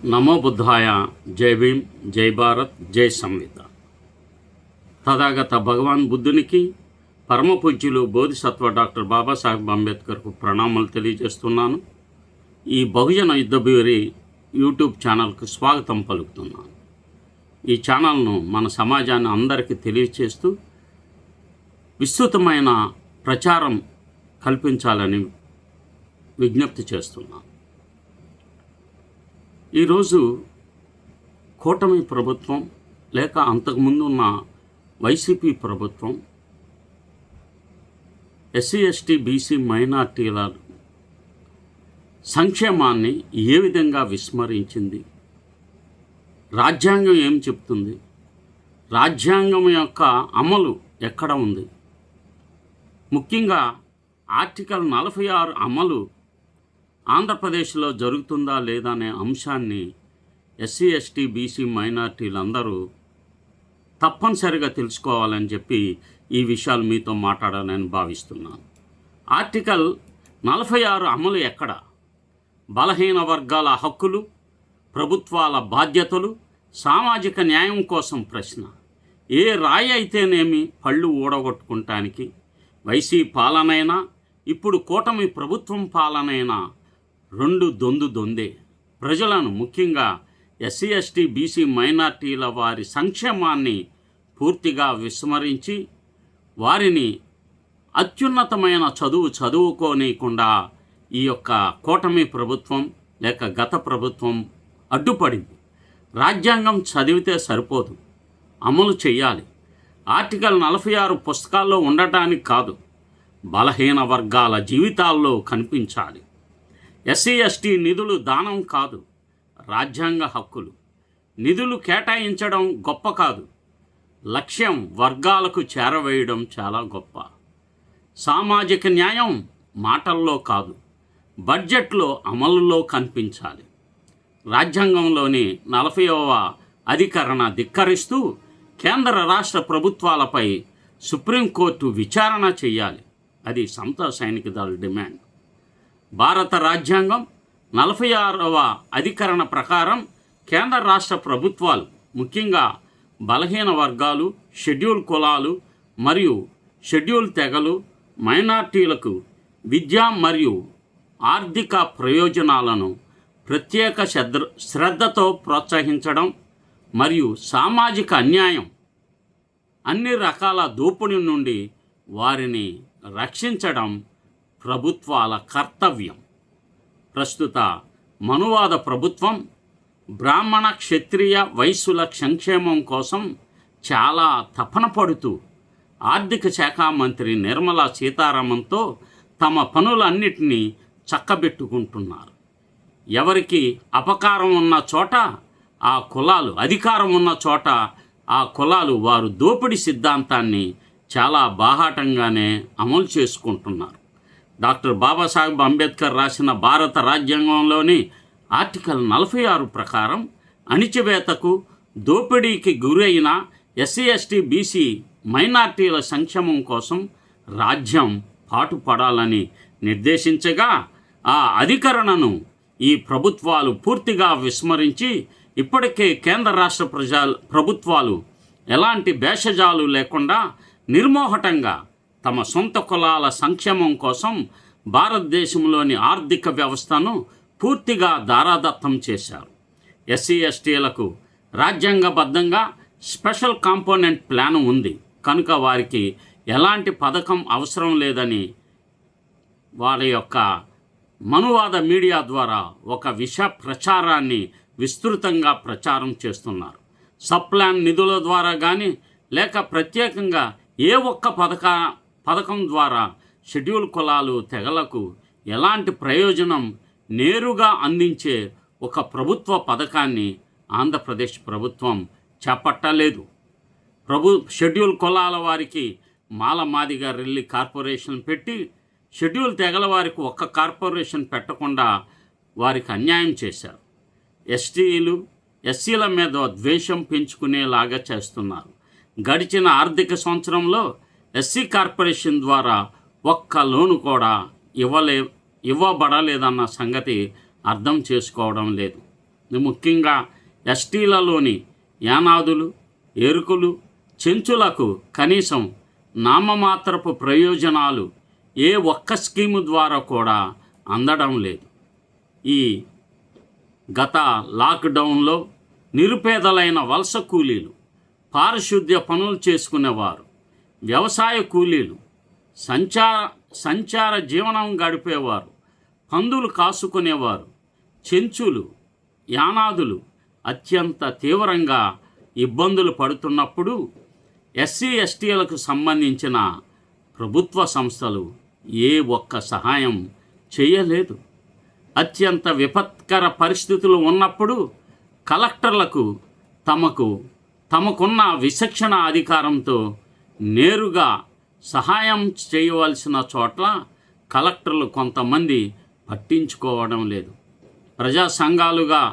నమో బుద్ధాయ. జై భీమ్, జై భారత్, జై సంవిత. తథాగత భగవాన్ బుద్ధునికి, పరమ పూజ్యులు బోధిసత్వ డాక్టర్ బాబాసాహెబ్ అంబేద్కర్కు ప్రణామాలు తెలియజేస్తున్నాను. ఈ బహుజన యుద్ధభూరి యూట్యూబ్ ఛానల్కు స్వాగతం పలుకుతున్నాను. ఈ ఛానల్ను మన సమాజాన్ని అందరికీ తెలియచేస్తూ విస్తృతమైన ప్రచారం కల్పించాలని విజ్ఞప్తి చేస్తున్నాను. ఈరోజు కూటమి ప్రభుత్వం లేక అంతకుముందు ఉన్న వైసీపీ ప్రభుత్వం ఎస్సీ ఎస్టీ బీసీ మైనార్టీల సంక్షేమాన్ని ఏ విధంగా విస్మరించింది? రాజ్యాంగం ఏం చెప్తుంది? రాజ్యాంగం యొక్క అమలు ఎక్కడ ఉంది? ముఖ్యంగా ఆర్టికల్ 46 అమలు ఆంధ్రప్రదేశ్లో జరుగుతుందా లేదా అనే అంశాన్ని ఎస్సీ ఎస్టీ బీసీ మైనార్టీలందరూ తప్పనిసరిగా తెలుసుకోవాలని చెప్పి ఈ విషయాలు మీతో మాట్లాడాలని భావిస్తున్నాను. ఆర్టికల్ 46 అమలు ఎక్కడ? బలహీన వర్గాల హక్కులు, ప్రభుత్వాల బాధ్యతలు, సామాజిక న్యాయం కోసం ప్రశ్న. ఏ రాయి అయితేనేమి పళ్ళు ఊడగొట్టుకుంటానికి వైసీ పాలనైనా ఇప్పుడు కూటమి ప్రభుత్వం పాలనైనా రెండు దొందే. ప్రజలను, ముఖ్యంగా ఎస్సీ ఎస్టీ బీసీ మైనార్టీల వారి సంక్షేమాన్ని పూర్తిగా విస్మరించి వారిని అత్యున్నతమైన చదువుకోనీయకుండా ఈ యొక్క కూటమి ప్రభుత్వం లేక గత ప్రభుత్వం అడ్డుపడింది. రాజ్యాంగం చదివితే సరిపోదు, అమలు చేయాలి. ఆర్టికల్ 46 పుస్తకాల్లో ఉండటానికి కాదు, బలహీన వర్గాల జీవితాల్లో కనిపించాలి. ఎస్సీ ఎస్టీ నిధులు దానం కాదు, రాజ్యాంగ హక్కులు. నిధులు కేటాయించడం గొప్ప కాదు, లక్ష్యం వర్గాలకు చేరవేయడం చాలా గొప్ప. సామాజిక న్యాయం మాటల్లో కాదు, బడ్జెట్లో అమలులో కనిపించాలి. రాజ్యాంగంలోని 40వ అధికరణ ధిక్కరిస్తూ కేంద్ర రాష్ట్ర ప్రభుత్వాలపై సుప్రీంకోర్టు విచారణ చేయాలి. అది సమతా సైనిక దళ డిమాండ్. భారత రాజ్యాంగం 46వ అధికరణ ప్రకారం కేంద్ర రాష్ట్ర ప్రభుత్వాలు, ముఖ్యంగా బలహీన వర్గాలు, షెడ్యూల్ కులాలు మరియు షెడ్యూల్ తెగలు, మైనార్టీలకు విద్య మరియు ఆర్థిక ప్రయోజనాలను ప్రత్యేక శ్రద్ధతో ప్రోత్సహించడం మరియు సామాజిక అన్యాయం, అన్ని రకాల దోపిడీ నుండి వారిని రక్షించడం ప్రభుత్వాల కర్తవ్యం. ప్రస్తుత మనువాద ప్రభుత్వం బ్రాహ్మణ, క్షత్రియ, వైశ్యుల సంక్షేమం కోసం చాలా తపన పడుతూ ఆర్థిక శాఖ మంత్రి నిర్మలా సీతారామన్తో తమ పనులన్నిటినీ చక్కబెట్టుకుంటున్నారు. ఎవరికి అపకారం ఉన్న చోట ఆ కులాలు, అధికారం ఉన్న చోట ఆ కులాలు వారు దోపిడీ సిద్ధాంతాన్ని చాలా బాహాటంగానే అమలు చేసుకుంటున్నారు. డాక్టర్ బాబాసాహెబ్ అంబేద్కర్ రాసిన భారత రాజ్యాంగంలోని ఆర్టికల్ 46 ప్రకారం అణిచివేతకు, దోపిడీకి గురైన ఎస్సీ ఎస్టీ బీసీ మైనార్టీల సంక్షేమం కోసం రాజ్యం పాటుపడాలని నిర్దేశించగా ఆ అధికరణను ఈ ప్రభుత్వాలు పూర్తిగా విస్మరించి ఇప్పటికే కేంద్ర రాష్ట్ర ప్రభుత్వాలు ఎలాంటి భేషజాలు లేకుండా నిర్మోహటంగా తమ సొంత కులాల సంక్షేమం కోసం భారతదేశంలోని ఆర్థిక వ్యవస్థను పూర్తిగా దారాదత్తం చేశారు. ఎస్సీ ఎస్టీలకు రాజ్యాంగబద్ధంగా స్పెషల్ కాంపోనెంట్ ప్లాన్ ఉంది కనుక వారికి ఎలాంటి పథకం అవసరం లేదని వారి యొక్క మనువాద మీడియా ద్వారా ఒక విష ప్రచారాన్ని విస్తృతంగా ప్రచారం చేస్తున్నారు. సప్లాన్ నిధుల ద్వారా కానీ లేక ప్రత్యేకంగా ఏ ఒక్క పథకం ద్వారా షెడ్యూల్ కులాలు, తెగలకు ఎలాంటి ప్రయోజనం నేరుగా అందించే ఒక ప్రభుత్వ పథకాన్ని ఆంధ్రప్రదేశ్ ప్రభుత్వం చేపట్టలేదు. షెడ్యూల్ కులాల వారికి మాలమాదిగా రెల్లి కార్పొరేషన్ పెట్టి షెడ్యూల్ తెగల వారికి ఒక్క కార్పొరేషన్ పెట్టకుండా వారికి అన్యాయం చేశారు. ఎస్సీల మీద ద్వేషం పెంచుకునేలాగా చేస్తున్నారు. గడిచిన ఆర్థిక సంవత్సరంలో ఎస్సీ కార్పొరేషన్ ద్వారా ఒక్క లోను కూడా ఇవ్వబడలేదన్న సంగతి అర్థం చేసుకోవడం లేదు. ముఖ్యంగా ఎస్టీలలోని యానాదులు, ఎరుకులు, చెంచులకు కనీసం నామమాత్రపు ప్రయోజనాలు ఏ ఒక్క స్కీము ద్వారా కూడా అందడం లేదు. ఈ గత లాక్డౌన్లో నిరుపేదలైన వలస కూలీలు, పారిశుద్ధ్య పనులు చేసుకునేవారు, వ్యవసాయ కూలీలు, సంచార జీవనం గడిపేవారు, పందులు కాసుకునేవారు, చెంచులు, యానాదులు అత్యంత తీవ్రంగా ఇబ్బందులు పడుతున్నప్పుడు ఎస్సీ ఎస్టీలకు సంబంధించిన ప్రభుత్వ సంస్థలు ఏ ఒక్క సహాయం చేయలేదు. అత్యంత విపత్కర పరిస్థితులు ఉన్నప్పుడు కలెక్టర్లకు తమకున్న విచక్షణ అధికారంతో నేరుగా సహాయం చేయవలసిన చోట్ల కలెక్టర్లు కొంతమంది పట్టించుకోవడం లేదు. ప్రజా సంఘాలుగా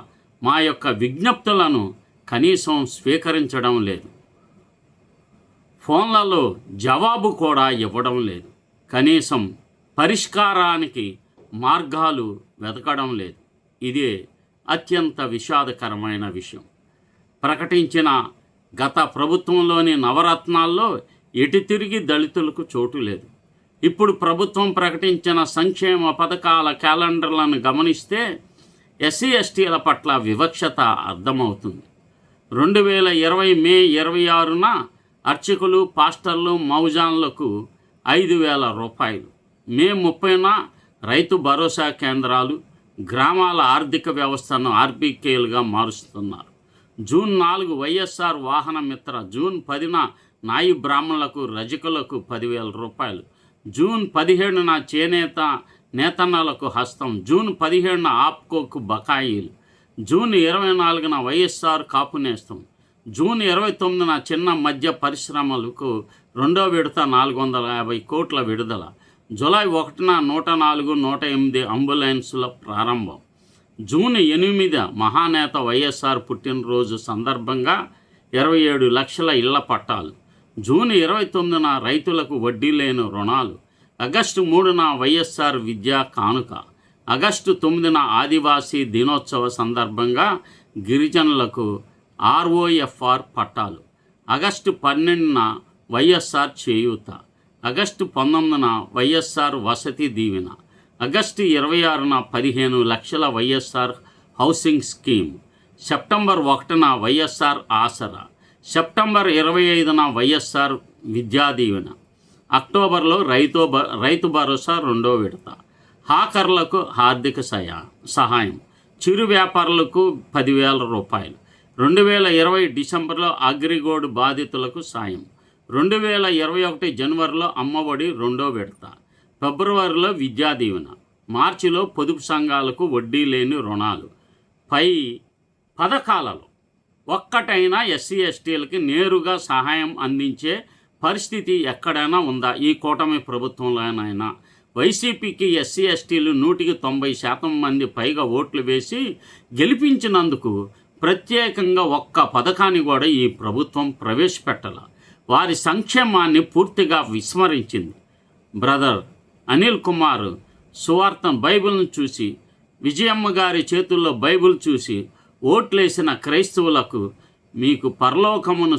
మా యొక్క విజ్ఞప్తులను కనీసం స్వీకరించడం లేదు. ఫోన్లలో జవాబు కూడా ఇవ్వడం లేదు. కనీసం పరిష్కారానికి మార్గాలు వెతకడం లేదు. ఇదే అత్యంత విషాదకరమైన విషయం. ప్రకటించిన గత ప్రభుత్వంలోని నవరత్నాల్లో ఎటు తిరిగి దళితులకు చోటు లేదు. ఇప్పుడు ప్రభుత్వం ప్రకటించిన సంక్షేమ పథకాల క్యాలెండర్లను గమనిస్తే ఎస్సీ ఎస్టీల పట్ల వివక్షత అర్థమవుతుంది. 2020 మే 26న అర్చకులు, పాస్టర్లు, మౌజాన్లకు 5,000 రూపాయలు. మే 30న రైతు భరోసా కేంద్రాలు గ్రామాల ఆర్థిక వ్యవస్థను ఆర్బీకేలుగా మారుస్తున్నారు. జూన్ 4 వైఎస్ఆర్ వాహన మిత్ర. జూన్ 10న నాయి బ్రాహ్మణులకు, రజకులకు 10,000 రూపాయలు. జూన్ 17న చేనేత నేతన్నలకు హస్తం. జూన్ 17న ఆప్కోకు బకాయిలు. జూన్ 24న వైఎస్ఆర్ కాపు నేస్తం. జూన్ 29న చిన్న మధ్య పరిశ్రమలకు 2వ విడత 450 కోట్ల విడుదల. జూలై 1న 104, 108 అంబులెన్సుల ప్రారంభం. జూన్ 8 మహానేత వైఎస్ఆర్ పుట్టినరోజు సందర్భంగా 27 లక్షల ఇళ్ల పట్టాలు. జూన్ 29న రైతులకు వడ్డీ లేని రుణాలు. ఆగస్టు 3న వైఎస్ఆర్ విద్యా కానుక. ఆగస్టు 9న ఆదివాసీ దినోత్సవ సందర్భంగా గిరిజనులకు ROFR పట్టాలు. ఆగస్టు 12న వైఎస్ఆర్ చేయూత. ఆగస్టు 19న వైఎస్ఆర్ వసతి దీవెన. ఆగస్టు 26న 15 లక్షల వైఎస్ఆర్ హౌసింగ్ స్కీమ్. సెప్టెంబర్ 1న వైఎస్ఆర్ ఆసరా. సెప్టెంబర్ 25న వైఎస్ఆర్ విద్యా దీవెన. అక్టోబర్లో రైతు భరోసా 2వ విడత. హాకర్లకు ఆర్థిక సహాయం. చిరు వ్యాపారులకు 10,000 రూపాయలు. 2020 డిసెంబర్లో అగ్రిగోల్డ్ బాధితులకు సాయం. 2021 జనవరిలో అమ్మఒడి 2వ విడత. ఫిబ్రవరిలో విద్యా దీవెన. మార్చిలో పొదుపు సంఘాలకు వడ్డీ లేని రుణాలు. పై పథకాలలో ఒక్కటైనా ఎస్సీ ఎస్టీలకి నేరుగా సహాయం అందించే పరిస్థితి ఎక్కడైనా ఉందా? ఈ కూటమి ప్రభుత్వంలోనైనా? వైసీపీకి ఎస్సీ ఎస్టీలు 190% మంది పైగా ఓట్లు వేసి గెలిపించినందుకు ప్రత్యేకంగా ఒక్క పథకాన్ని కూడా ఈ ప్రభుత్వం ప్రవేశపెట్టాల. వారి సంక్షేమాన్ని పూర్తిగా విస్మరించింది. బ్రదర్ అనిల్ కుమార్ సువార్త బైబిల్ను చూసి, విజయమ్మ గారి చేతుల్లో బైబిల్ చూసి ఓట్లేసిన క్రైస్తవులకు మీకు పరలోకమును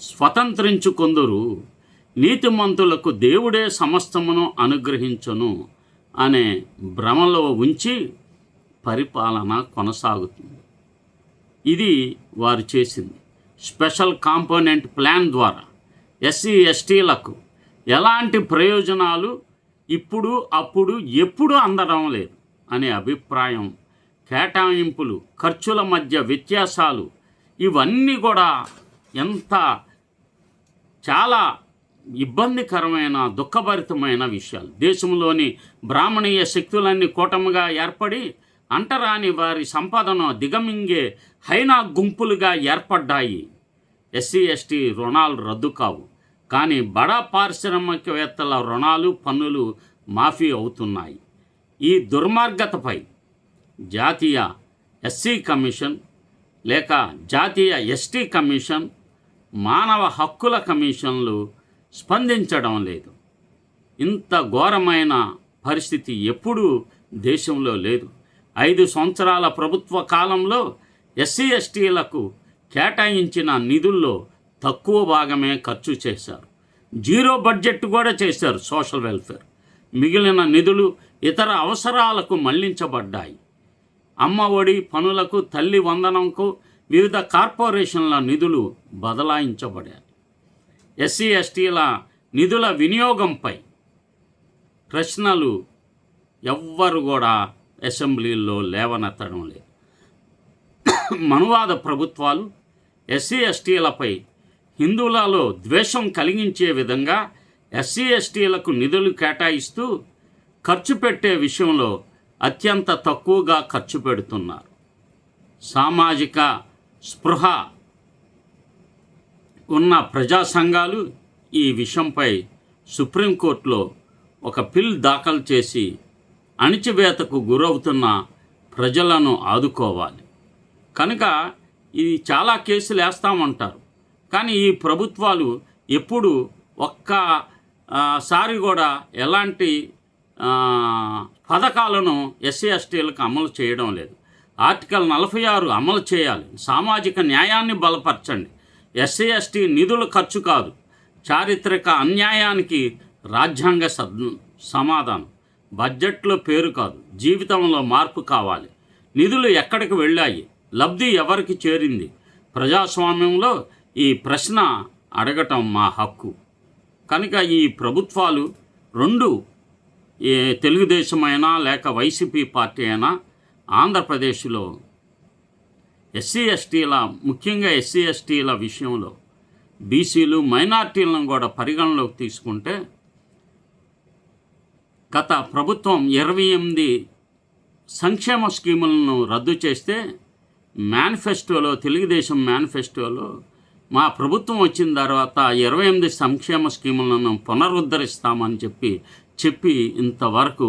స్వతంత్రించుకొందురు, నీతిమంతులకు దేవుడే సమస్తమును అనుగ్రహించును అనే భ్రమలో ఉంచి పరిపాలన కొనసాగుతుంది. ఇది వారు చేసింది. స్పెషల్ కాంపోనెంట్ ప్లాన్ ద్వారా ఎస్సీ ఎస్టీలకు ఎలాంటి ప్రయోజనాలు ఇప్పుడు, అప్పుడు, ఎప్పుడు అందడం లేదు అనే అభిప్రాయం, కేటాయింపులు, ఖర్చుల మధ్య వ్యత్యాసాలు, ఇవన్నీ కూడా చాలా ఇబ్బందికరమైన, దుఃఖభరితమైన విషయాలు. దేశంలోని బ్రాహ్మణీయ శక్తులన్నీ కూటమిగా ఏర్పడి అంటరాని వారి సంపదను దిగమింగే హైనా గుంపులుగా ఏర్పడ్డాయి. ఎస్సీ ఎస్టీ రుణాలు రద్దు కావు, కానీ బడా పారిశ్రామికవేత్తల రుణాలు, పన్నులు మాఫీ అవుతున్నాయి. ఈ దుర్మార్గతపై జాతీయ ఎస్సీ కమిషన్ లేక జాతీయ ఎస్టీ కమిషన్, మానవ హక్కుల కమిషన్లు స్పందించడం లేదు. ఇంత ఘోరమైన పరిస్థితి ఎప్పుడూ దేశంలో లేదు. 5 సంవత్సరాల ప్రభుత్వ కాలంలో ఎస్సీ ఎస్టీలకు కేటాయించిన నిధుల్లో తక్కువ భాగమే ఖర్చు చేశారు. జీరో బడ్జెట్ కూడా చేశారు సోషల్ వెల్ఫేర్. మిగిలిన నిధులు ఇతర అవసరాలకు మళ్లించబడ్డాయి. అమ్మ ఒడి పనులకు, తల్లి వందనంకు, వివిధ కార్పొరేషన్ల నిధులు బదలాయించబడాయి. ఎస్సీ ఎస్టీల నిధుల వినియోగంపై ప్రశ్నలు ఎవ్వరు కూడా అసెంబ్లీలో లేవనెత్తడం లేదు. మనువాద ప్రభుత్వాలు ఎస్సీ ఎస్టీలపై హిందువులలో ద్వేషం కలిగించే విధంగా ఎస్సీ ఎస్టీలకు నిధులు కేటాయిస్తూ ఖర్చు పెట్టే విషయంలో అత్యంత తక్కువగా ఖర్చు పెడుతున్నారు. సామాజిక స్పృహ ఉన్న ప్రజా సంఘాలు ఈ విషయంపై సుప్రీంకోర్టులో ఒక పిల్ దాఖలు చేసి అణిచివేతకు గురవుతున్న ప్రజలను ఆదుకోవాలి. కనుక ఇది చాలా కేసులు వేస్తామంటారు, కానీ ఈ ప్రభుత్వాలు ఎప్పుడు ఒక్కసారి కూడా ఎలాంటి పథకాలను ఎస్సీ ఎస్టీలకు అమలు చేయడం లేదు. ఆర్టికల్ 46 అమలు చేయాలి. సామాజిక న్యాయాన్ని బలపరచండి. ఎస్సీ ఎస్టీ నిధుల ఖర్చు కాదు, చారిత్రక అన్యాయానికి రాజ్యాంగ సమాధానం. బడ్జెట్లో పేరు కాదు, జీవితంలో మార్పు కావాలి. నిధులు ఎక్కడికి వెళ్ళాయి, లబ్ధి ఎవరికి చేరింది? ప్రజాస్వామ్యంలో ఈ ప్రశ్న అడగటం మా హక్కు. కనుక ఈ ప్రభుత్వాలు రెండు, తెలుగుదేశమైనా లేక వైసీపీ పార్టీ అయినా, ఆంధ్రప్రదేశ్లో ఎస్సీ ఎస్టీల, ముఖ్యంగా ఎస్సీ ఎస్టీల విషయంలో బీసీలు, మైనార్టీలను కూడా పరిగణలోకి తీసుకుంటే గత ప్రభుత్వం 28 సంక్షేమ స్కీములను రద్దు చేస్తే మేనిఫెస్టోలో, తెలుగుదేశం మేనిఫెస్టోలో మా ప్రభుత్వం వచ్చిన తర్వాత 28 సంక్షేమ స్కీములను పునరుద్ధరిస్తామని చెప్పి ఇంతవరకు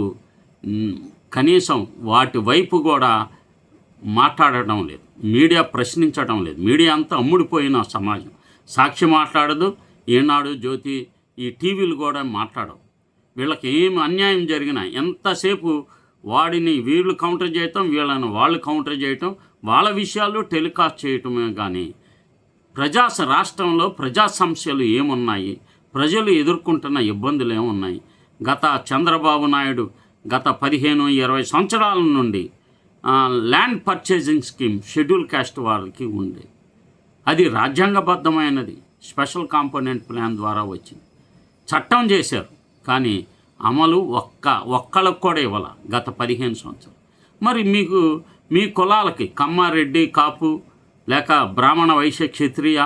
కనీసం వాటి వైపు కూడా మాట్లాడటం లేదు. మీడియా ప్రశ్నించడం లేదు. మీడియా అంతా అమ్ముడిపోయిన సమాజం. సాక్షి మాట్లాడదు, ఈనాడు, జ్యోతి, ఈ టీవీలు కూడా మాట్లాడవు. వీళ్ళకి ఏం అన్యాయం జరిగినా ఎంతసేపు వాడిని వీళ్ళు కౌంటర్ చేయటం, వీళ్ళని వాళ్ళు కౌంటర్ చేయటం, వాళ్ళ విషయాలు టెలికాస్ట్ చేయటమే కానీ రాష్ట్రంలో ప్రజా సమస్యలు ఏమున్నాయి, ప్రజలు ఎదుర్కొంటున్న ఇబ్బందులు ఏమున్నాయి? గత చంద్రబాబు నాయుడు గత 15-20 సంవత్సరాల నుండి land purchasing scheme schedule caste వారికి ఉంది. అది రాజ్యాంగబద్ధమైనది. స్పెషల్ కాంపోనెంట్ ప్లాన్ ద్వారా వచ్చింది. చట్టం చేశారు, కానీ అమలు ఒక్కళ్ళకు కూడా ఇవ్వాల గత 15 సంవత్సరాలు. మరి మీ కులాలకి కమ్మారెడ్డి, కాపు, లేక బ్రాహ్మణ, వైశ్య, క్షత్రియ,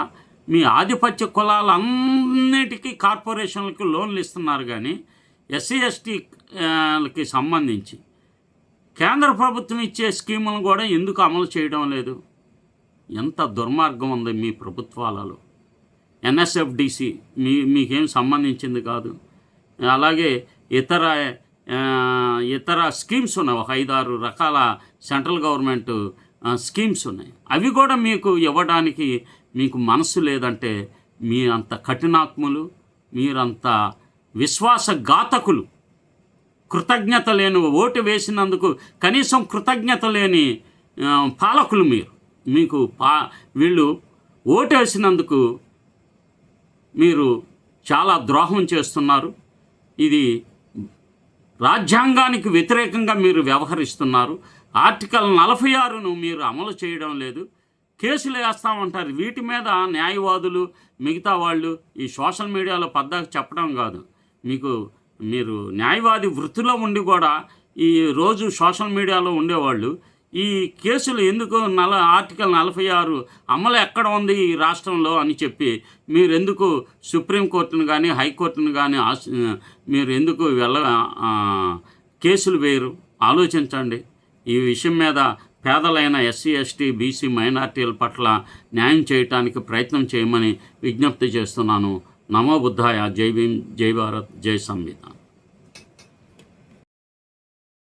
మీ ఆధిపత్య కులాలన్నిటికీ కార్పొరేషన్లకు లోన్లు ఇస్తున్నారు. కానీ ఎస్సీ ఎస్టీలకి సంబంధించి కేంద్ర ప్రభుత్వం ఇచ్చే స్కీములను కూడా ఎందుకు అమలు చేయడం లేదు? ఎంత దుర్మార్గం ఉంది మీ ప్రభుత్వాలలో. ఎన్ఎస్ఎఫ్డిసి మీకేం సంబంధించింది కాదు. అలాగే ఇతర స్కీమ్స్ ఉన్నాయి, ఒక 5-6 రకాల సెంట్రల్ గవర్నమెంట్ స్కీమ్స్ ఉన్నాయి. అవి కూడా మీకు ఇవ్వడానికి మీకు మనసు లేదంటే మీరంత కఠినాత్ములు, మీరంత విశ్వాసఘాతకులు, కృతజ్ఞత లేని, ఓటు వేసినందుకు కనీసం కృతజ్ఞత లేని పాలకులు మీకు వీళ్ళు ఓటు వేసినందుకు మీరు చాలా ద్రోహం చేస్తున్నారు. ఇది రాజ్యాంగానికి వ్యతిరేకంగా మీరు వ్యవహరిస్తున్నారు. ఆర్టికల్ 46ను మీరు అమలు చేయడం లేదు. కేసులు వేస్తామంటారు. వీటి మీద న్యాయవాదులు, మిగతా వాళ్ళు ఈ సోషల్ మీడియాలో పద్దాకు చెప్పడం కాదు. మీరు న్యాయవాది వృత్తిలో ఉండి కూడా ఈ రోజు సోషల్ మీడియాలో ఉండేవాళ్ళు ఈ కేసులు ఎందుకు ఆర్టికల్ 46 అమలు ఎక్కడ ఉంది ఈ రాష్ట్రంలో అని చెప్పి మీరెందుకు సుప్రీంకోర్టును కానీ హైకోర్టును కానీ మీరు ఎందుకు కేసులు వేయరు? ఆలోచించండి. ఈ విషయం మీద పేదలైన ఎస్సీ, ఎస్టీ, బీసీ, మైనార్టీల పట్ల న్యాయం చేయటానికి ప్రయత్నం చేయమని విజ్ఞప్తి చేస్తున్నాను. నమో బుద్ధాయ. జై భీమ్, జై భారత్, జై సంవిధాన్.